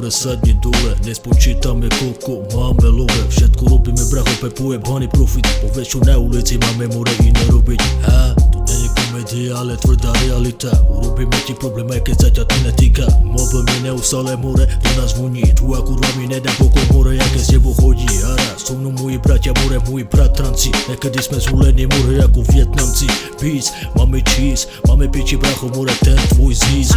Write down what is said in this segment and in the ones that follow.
more, sadni dole. Nespočítame koľko máme love. Všetko robíme bracho, pepuje bhany profit. Po väčšiu na ulici máme more iné robiť. To nie je komédia, ale tvrdá realita. Urobíme ti problém, aj keď sa ťa to netýka. Mobil mi neustále more, to nás voní. Tvoja kurva mi nedá pokoj more, aké s tebou chodí. A raz so mnou moji bratia more, moji bratranci. Niekedy sme zhulení more ako Vietnamci. Beats, máme cheese, máme piči bracho more, ten tvoj zís.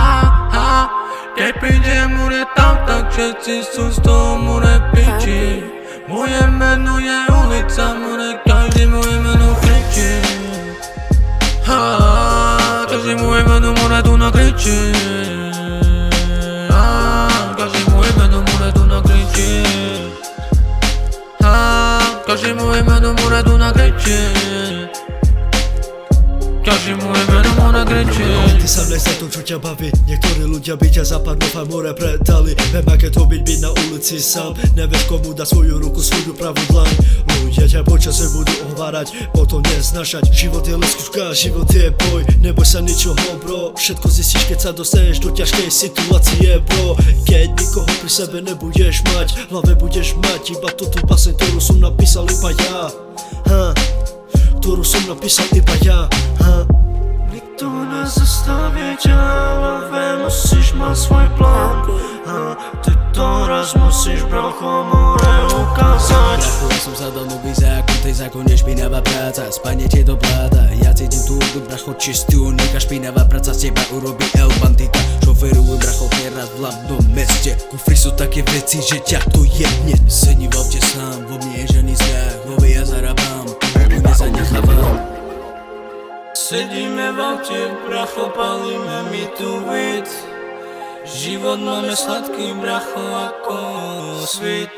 Keď príde more tam, tak všetci sú z toho more piči. Moje meno je ulica more, každý moje meno kričí. Každý moje meno more tu nakričí. Každý moje meno more tu nakričí. Každý moje meno more tu nakričí. Každý moje meno more kričí. Ty sám nech sa to, čo ťa baví. Niektorí ľudia by ťa zapadnú a more predali. Viem, aké to byť na ulici sám. Nevieš komu dať svoju ruku, svoju pravú dlaň. Ľudia ťa počase budú ohovárať, potom neznášať. Život je leskúška, život je boj. Neboj sa ničoho, bro. Všetko zistíš, keď sa dostaneš do ťažkej situácie, bro. Keď nikoho pri sebe nebudeš mať, v hlave budeš mať iba tú baseň, ktorú som napísal iba ja. Ktorú som napísal iba ja. Nikto nezastaví ťa, ale musíš mať svoj plán. Ty to raz musíš bracho more ukázať. Bracho, ja som zadal nový zákon, tej zákon je špinavá práca. Spanie ti do bláda, ja cítim tú bracho čistú. Neka špinavá práca z teba urobí El Bandita. Šoferujem bracho teraz v hlavnom meste. Kufry sú také veci, že ťa to jebne. Sedni v aute sám, vo mne je žiadny strach. Vo ja zarábam, nezanechávam. Sedíme v aute, bracho, palíme mi tu vid. Život máme sladký, bracho, ako svit.